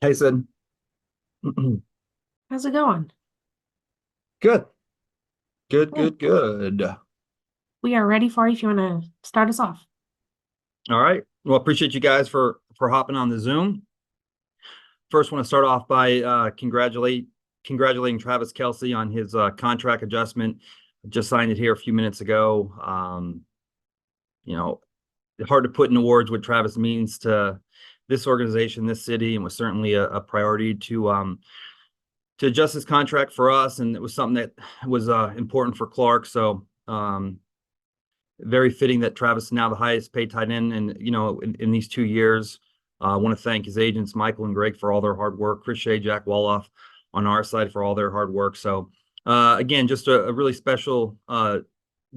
Hey, Sid. How's it going? Good, good, Good. good, good. We are ready for you if you want to start us off. All right. Well, appreciate you guys for hopping on the Zoom. First, want to start off by congratulating Travis Kelce on his contract adjustment. Just signed it here a few minutes ago. You know, hard to put into words what Travis means to this organization, this city, and was certainly a priority to adjust his contract for us. And it was something that was important for Clark. So very fitting that Travis is now the highest paid tight end, and in these 2 years. I want to thank his agents, Michael and Greg, for all their hard work. Chris Shea, Jack Woloff on our side for all their hard work. So again, just a really special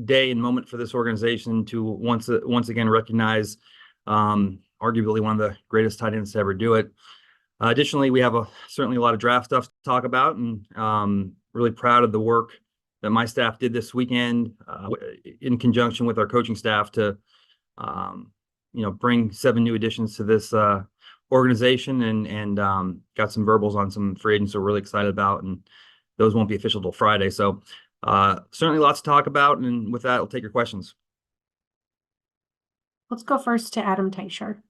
day and moment for this organization to once again recognize arguably one of the greatest tight ends to ever do it. Additionally, we have certainly a lot of draft stuff to talk about, and really proud of the work that my staff did this weekend in conjunction with our coaching staff to bring 7 new additions to this organization, and got some verbals on some free agents we're really excited about, and those won't be official till Friday. So certainly lots to talk about, and with that, I'll take your questions. Let's go first to Adam Teicher.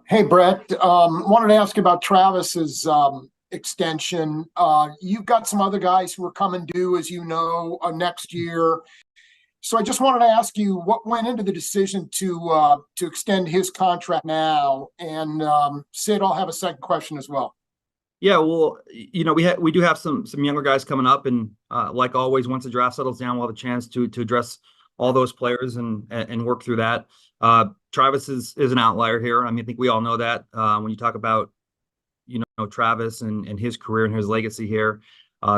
Hey, Brett. Wanted to ask about Travis's extension. You've got some other guys who are coming due, as you know, next year. So I just wanted to ask you what went into the decision to extend his contract now. And Sid, I'll have a second question as well. Yeah, well, we do have some younger guys coming up, and like always, once the draft settles down, we'll have a chance to address all those players and work through that. Travis is an outlier here. I mean, I think we all know that when you talk about Travis and his career and his legacy here,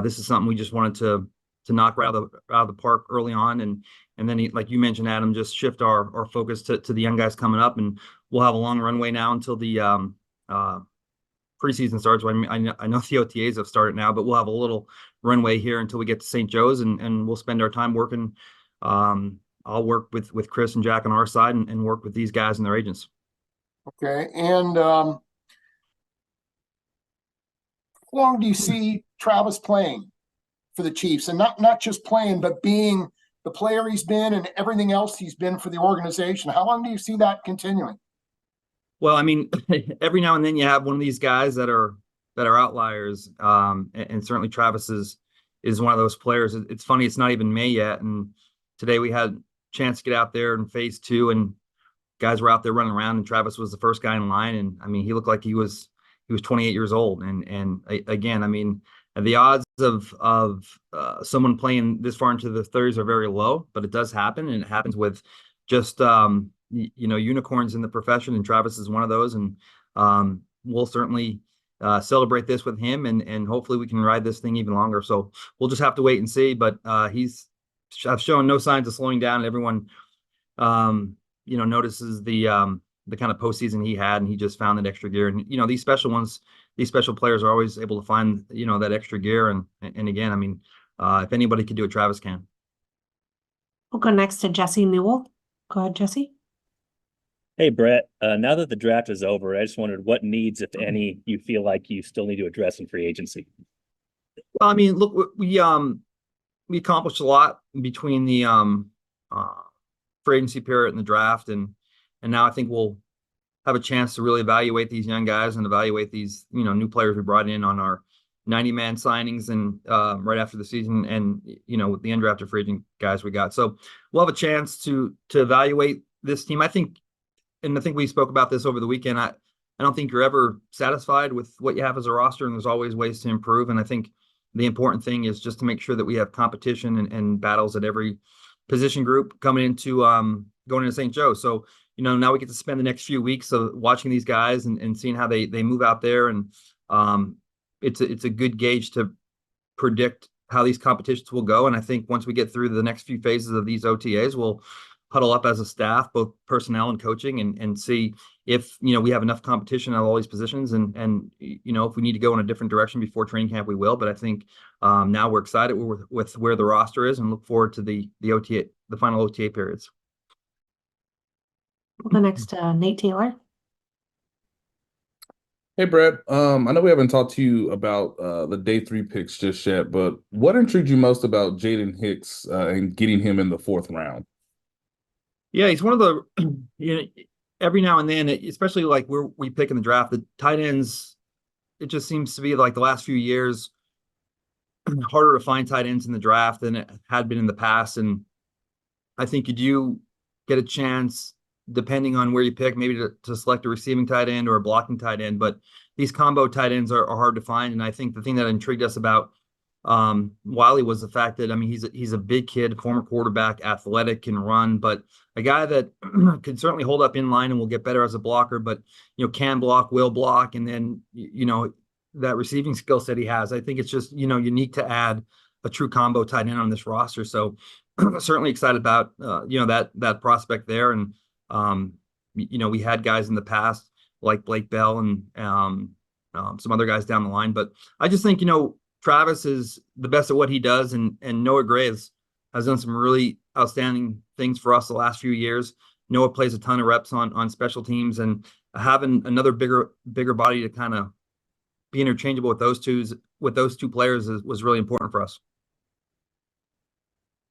this is something we just wanted to knock out of the park early on, and then like you mentioned, Adam, just shift our focus to the young guys coming up, and we'll have a long runway now until the preseason starts. I mean, I know the OTAs have started now, but we'll have a little runway here until we get to St. Joe's, and we'll spend our time working. I'll work with Chris and Jack on our side, and work with these guys and their agents. Okay. And how long do you see Travis playing for the Chiefs? And not just playing, but being the player he's been and everything else he's been for the organization. How long do you see that continuing? Well, I mean, every now and then you have one of these guys that are outliers, and certainly Travis is one of those players. It's funny, it's not even May yet, and today we had a chance to get out there in phase 2, and guys were out there running around, and Travis was the first guy in line, and I mean, he looked like he was 28 years old, and again, I mean, the odds of someone playing this far into the 30s are very low, but it does happen, and it happens with just unicorns in the profession, and Travis is one of those, and we'll certainly celebrate this with him, and hopefully we can ride this thing even longer. So we'll just have to wait and see, but I've shown no signs of slowing down, and everyone notices the kind of postseason he had, and he just found that extra gear. And these special players are always able to find that extra gear, and again, I mean, if anybody could do it, Travis can. We'll go next to Jesse Newell. Go ahead, Jesse. Hey, Brett. Now that the draft is over, I just wondered what needs, if any, you feel like you still need to address in free agency. Well, I mean, look, we accomplished a lot between the free agency period and the draft, and now I think we'll have a chance to really evaluate these young guys and evaluate these new players we brought in on our 90-man signings, and right after the season, and with the undrafted free agent guys we got. So we'll have a chance to evaluate this team. I think we spoke about this over the weekend. I don't think you're ever satisfied with what you have as a roster, and there's always ways to improve. And I think the important thing is just to make sure that we have competition and battles at every position group coming into going into St. Joe. So now we get to spend the next few weeks of watching these guys and seeing how they move out there, and it's a good gauge to predict how these competitions will go. And I think once we get through the next few phases of these OTAs, we'll huddle up as a staff, both personnel and coaching, and see if we have enough competition at all these positions, and if we need to go in a different direction before training camp, we will. But I think now we're excited with where the roster is, and look forward to the final OTA periods. We'll go next to Nate Taylor. Hey Brett, I know we haven't talked to you about the day three picks just yet, but what intrigued you most about Jaden Hicks and getting him in the fourth round? Yeah, he's one of the, you know, every now and then, especially like where we pick in the draft, the tight ends, it just seems to be like the last few years harder to find tight ends in the draft than it had been in the past. And I think you do get a chance, depending on where you pick, maybe to select a receiving tight end or a blocking tight end. But these combo tight ends are hard to find. And I think the thing that intrigued us about Wiley was the fact that, I mean, he's a big kid, former quarterback, athletic, can run, but a guy that can certainly hold up in line and will get better as a blocker, but, can block, will block. And then, that receiving skill set he has, I think it's just, unique to add a true combo tight end on this roster. So certainly excited about, that prospect there. And, we had guys in the past like Blake Bell and some other guys down the line, but I just think, Travis is the best at what he does, and Noah Gray has done some really outstanding things for us the last few years. Noah plays a ton of reps on special teams, and having another bigger body to kind of be interchangeable with those two players was really important for us.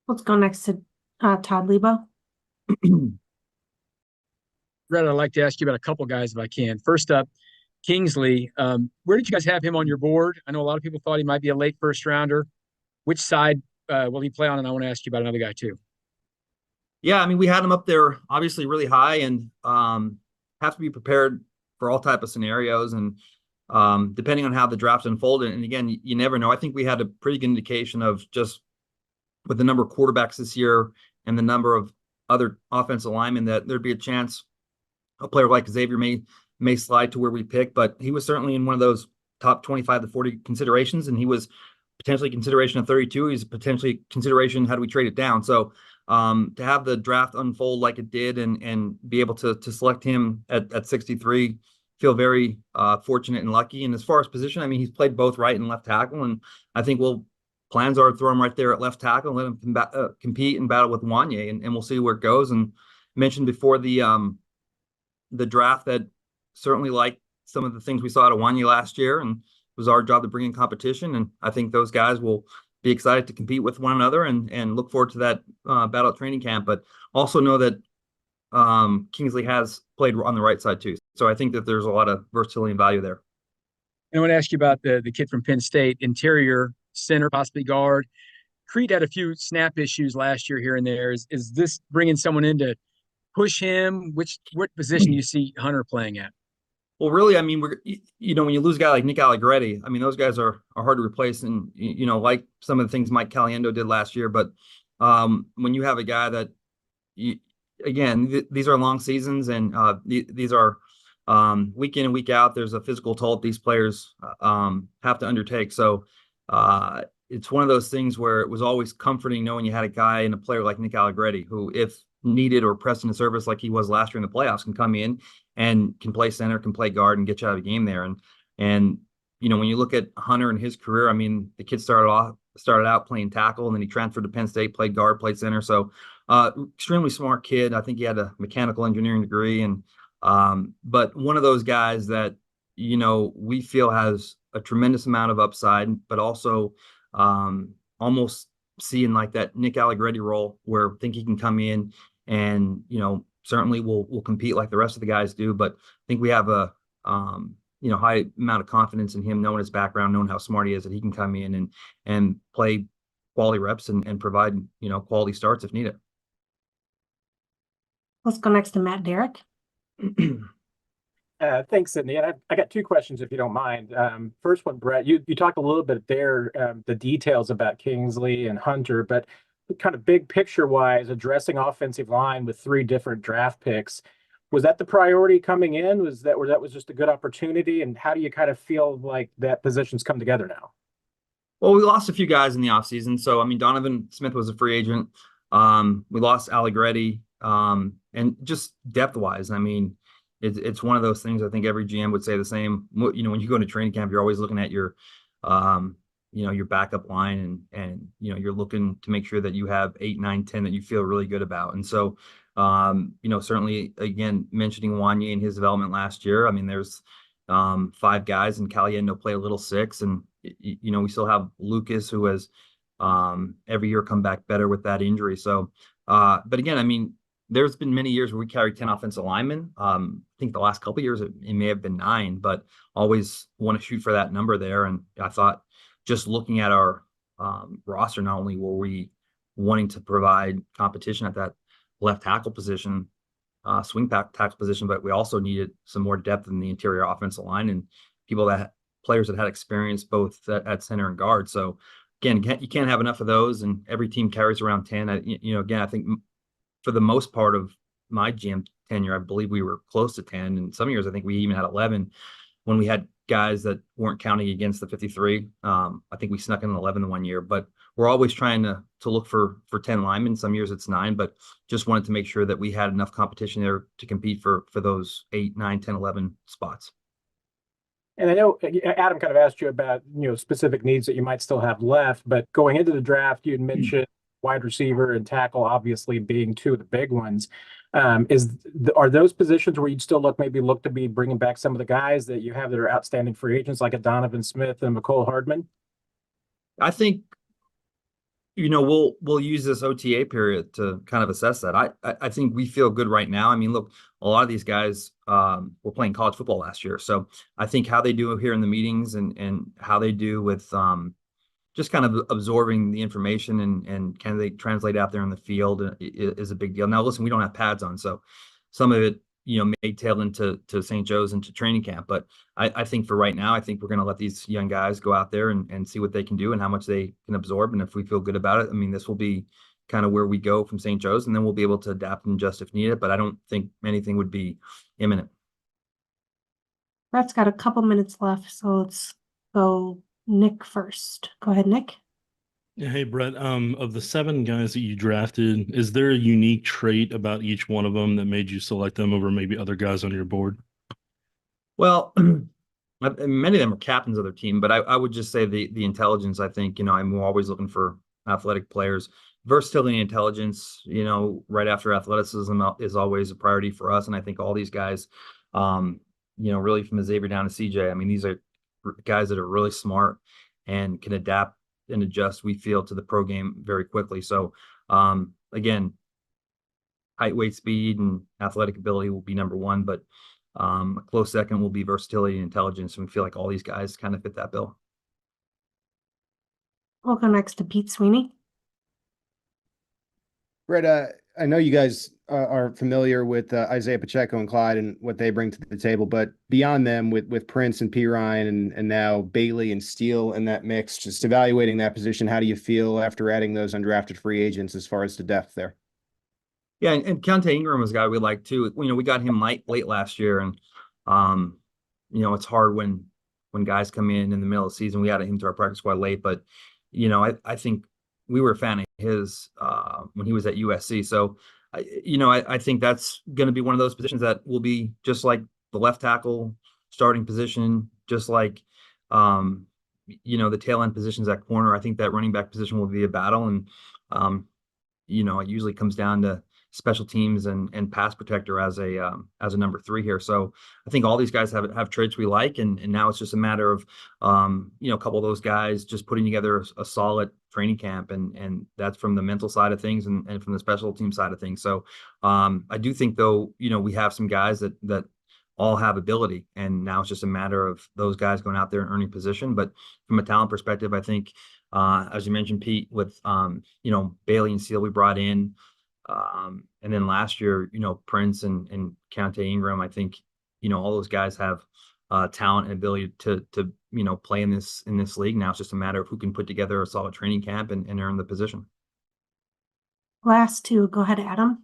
Let's go next to Todd Lebo. Brett, I'd like to ask you about a couple guys if I can. First up, Kingsley. Where did you guys have him on your board? I know a lot of people thought he might be a late first rounder. Which side will he play on? And I want to ask you about another guy too. Yeah, I mean, we had him up there obviously really high, and have to be prepared for all type of scenarios, and depending on how the draft unfolded. And again, you never know. I think we had a pretty good indication of just with the number of quarterbacks this year and the number of other offensive linemen that there'd be a chance a player like Xavier may slide to where we pick, but he was certainly in one of those top 25 to 40 considerations, and he was potentially consideration of 32. He's potentially consideration, how do we trade it down? So to have the draft unfold like it did and be able to select him at 63, feel very fortunate and lucky. And as far as position, I mean, he's played both right and left tackle, and I think plans are to throw him right there at left tackle and let him compete and battle with Wanye, and we'll see where it goes. And mentioned before the draft that certainly like some of the things we saw out of Wanye last year, and it was our job to bring in competition. And I think those guys will be excited to compete with one another and look forward to that battle at training camp, but also know that Kingsley has played on the right side too. So I think that there's a lot of versatility and value there. I want to ask you about the kid from Penn State, interior center, possibly guard. Creed had a few snap issues last year here and there. Is this bringing someone in to push him? What position do you see Hunter playing at? Well, really, I mean, when you lose a guy like Nick Allegretti, I mean, those guys are hard to replace, and like some of the things Mike Caliendo did last year. But when you have a guy that, these are long seasons, and these are week in and week out. There's a physical toll that these players have to undertake. So it's one of those things where it was always comforting knowing you had a guy and a player like Nick Allegretti, who, if needed or pressed into service like he was last year in the playoffs, can come in and can play center, can play guard, and get you out of the game there. And when you look at Hunter and his career, I mean, the kid started out playing tackle, and then he transferred to Penn State, played guard, played center. So extremely smart kid. I think he had a mechanical engineering degree, and but one of those guys that we feel has a tremendous amount of upside, but also almost seeing like that Nick Allegretti role, where I think he can come in and certainly will compete like the rest of the guys do. But I think we have a high amount of confidence in him, knowing his background, knowing how smart he is, that he can come in and play quality reps and provide quality starts if needed. Let's go next to Matt Derrick. Thanks, Sydney. And I got two questions, if you don't mind. First one, Brett, you talked a little bit there, the details about Kingsley and Hunter, but kind of big picture wise, addressing offensive line with 3 different draft picks, was that the priority coming in? Was that just a good opportunity? And how do you kind of feel like that position's come together now? Well, we lost a few guys in the offseason. So, I mean, Donovan Smith was a free agent. We lost Allegretti. And just depth-wise, I mean, it's one of those things. I think every GM would say the same. When you go into training camp, you're always looking at your backup line, and you're looking to make sure that you have 8, 9, 10 that you feel really good about. And so, certainly, again, mentioning Wanye and his development last year, I mean, there's 5 guys, and Caliendo play a little 6, and we still have Lucas, who has every year come back better with that injury. So, but again, I mean, there's been many years where we carried 10 offensive linemen. I think the last couple of years it may have been 9, but always want to shoot for that number there. And I thought, just looking at our roster, not only were we wanting to provide competition at that left tackle position, swing tackle position, but we also needed some more depth in the interior offensive line and players that had experience both at center and guard. So again, you can't have enough of those, and every team carries around 10. Again, I think for the most part of my GM tenure, I believe we were close to 10, and some years I think we even had 11 when we had guys that weren't counting against the 53. I think we snuck in 11 one year, but we're always trying to look for 10 linemen. Some years it's 9, but just wanted to make sure that we had enough competition there to compete for those 8, 9, 10, 11 spots. And I know Adam kind of asked you about, specific needs that you might still have left, but going into the draft, you had mentioned wide receiver and tackle, obviously being 2 of the big ones. Are those positions where you'd still look to be bringing back some of the guys that you have that are outstanding free agents, like a Donovan Smith and McCole Hardman? I think, we'll use this OTA period to kind of assess that. I think we feel good right now. I mean, look, a lot of these guys were playing college football last year, so I think how they do here in the meetings and how they do with just kind of absorbing the information and can they translate out there in the field is a big deal. Now, listen, we don't have pads on, so some of it, may tail into St. Joe's into training camp. But I think for right now, I think we're going to let these young guys go out there and see what they can do and how much they can absorb. And if we feel good about it, I mean, this will be kind of where we go from St. Joe's, and then we'll be able to adapt and adjust if needed. But I don't think anything would be imminent. Brett's got a couple minutes left, so let's go Nick first. Go ahead, Nick. Yeah, hey Brett, of the 7 guys that you drafted, is there a unique trait about each one of them that made you select them over maybe other guys on your board? Well, many of them are captains of their team, but I would just say the intelligence. I think, I'm always looking for athletic players. Versatility and intelligence, right after athleticism is always a priority for us. And I think all these guys, really from Xavier down to CJ, I mean, these are guys that are really smart and can adapt and adjust, we feel, to the pro game very quickly. So again, height, weight, speed, and athletic ability will be number 1, but a close second will be versatility and intelligence. And we feel like all these guys kind of fit that bill. We'll go next to Pete Sweeney. Brett, I know you guys are familiar with Isaiah Pacheco and Clyde and what they bring to the table, but beyond them, with Prince and P. Ryan and now Bailey and Steele in that mix, just evaluating that position, how do you feel after adding those undrafted free agents as far as the depth there? Yeah, and Keontae Ingram was a guy we like too. We got him late last year, and it's hard when guys come in the middle of the season. We added him to our practice squad late, but I think we were a fan of his when he was at USC. So, I think that's going to be one of those positions that will be just like the left tackle starting position, just like, the tail end positions at corner. I think that running back position will be a battle. And, it usually comes down to special teams and pass protector as a number 3 here. So I think all these guys have traits we like, and now it's just a matter of a couple of those guys just putting together a solid training camp, and that's from the mental side of things and from the special team side of things. So I do think, though, we have some guys that all have ability, and now it's just a matter of those guys going out there and earning position. But from a talent perspective, I think as you mentioned, Pete, with Bailey and Steele we brought in. And then last year, Prince and Keontae Ingram, I think, all those guys have talent and ability to play in this league. Now it's just a matter of who can put together a solid training camp and earn the position. Last 2, go ahead, Adam.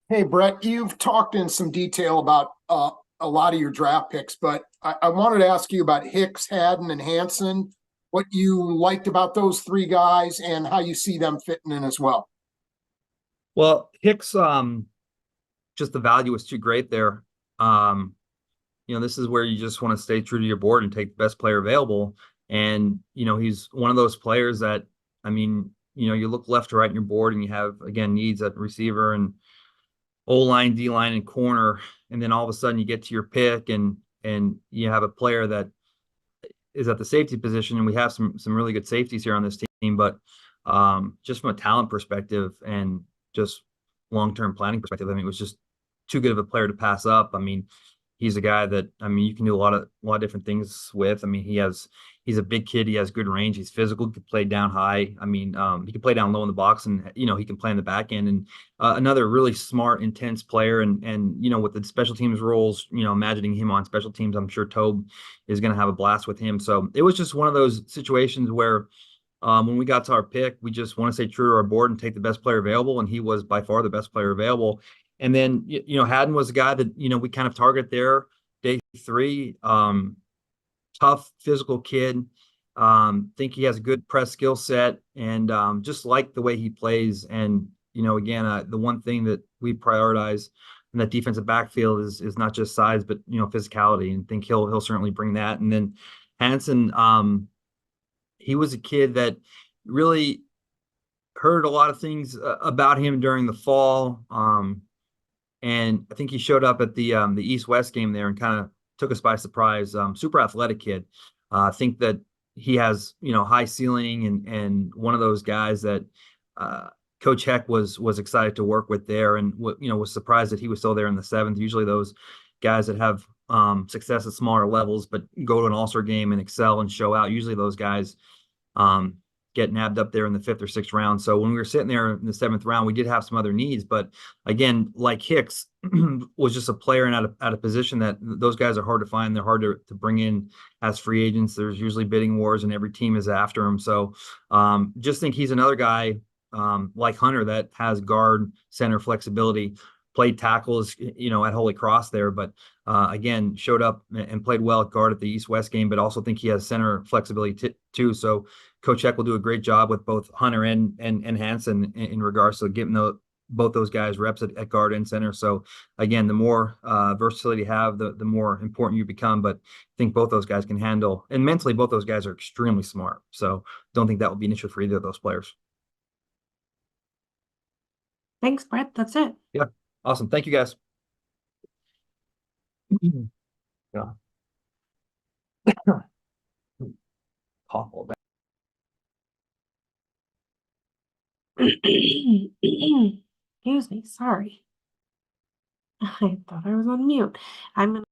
Hey, Brett, you've talked in some detail about a lot of your draft picks, but I wanted to ask you about Hicks, Haddon, and Hansen, what you liked about those 3 guys and how you see them fitting in as well. Well, Hicks, just the value was too great there. This is where you just want to stay true to your board and take the best player available. And, he's one of those players that, I mean, you look left to right in your board and you have, again, needs at receiver and O-line, D-line, and corner, and then all of a sudden you get to your pick and you have a player that is at the safety position, and we have some really good safeties here on this team, but just from a talent perspective and just long-term planning perspective, I mean, it was just too good of a player to pass up. I mean, he's a guy that, I mean, you can do a lot of different things with. I mean, he's a big kid. He has good range. He's physical. He can play down high. I mean, he can play down low in the box, and he can play in the back end. And another really smart, intense player. And with the special teams roles, imagining him on special teams, I'm sure Tobe is going to have a blast with him. So it was just one of those situations where when we got to our pick, we just want to stay true to our board and take the best player available, and he was by far the best player available. And then Haddon was a guy that we kind of target there day 3. Tough physical kid. Think he has a good press skill set, and just like the way he plays. And again, the one thing that we prioritize in that defensive backfield is not just size, but physicality, and think he'll certainly bring that. And then Hansen, he was a kid that really heard a lot of things about him during the fall. And I think he showed up at the East-West game there and kind of took us by surprise. Super athletic kid. I think that he has, high ceiling, and one of those guys that Coach Heck was excited to work with there, and was surprised that he was still there in the 7th. Usually those guys that have success at smaller levels but go to an all-star game and excel and show out, usually those guys get nabbed up there in the 5th or 6th round. So when we were sitting there in the 7th round, we did have some other needs, but again, like Hicks was just a player and at a position that those guys are hard to find. They're hard to bring in as free agents. There's usually bidding wars and every team is after him. So just think he's another guy like Hunter that has guard center flexibility, played tackles, at Holy Cross there, but again, showed up and played well at guard at the East-West game, but also think he has center flexibility too. So Coach Heck will do a great job with both Hunter and Hansen in regards to giving both those guys reps at guard and center. So again, the more versatility you have, the more important you become. But I think both those guys can handle, and mentally, both those guys are extremely smart. So don't think that will be an issue for either of those players. Thanks, Brett. That's it. Yeah, awesome. Thank you, guys. Yeah. Cough all day. Excuse me, sorry. I thought I was on mute. I'm gonna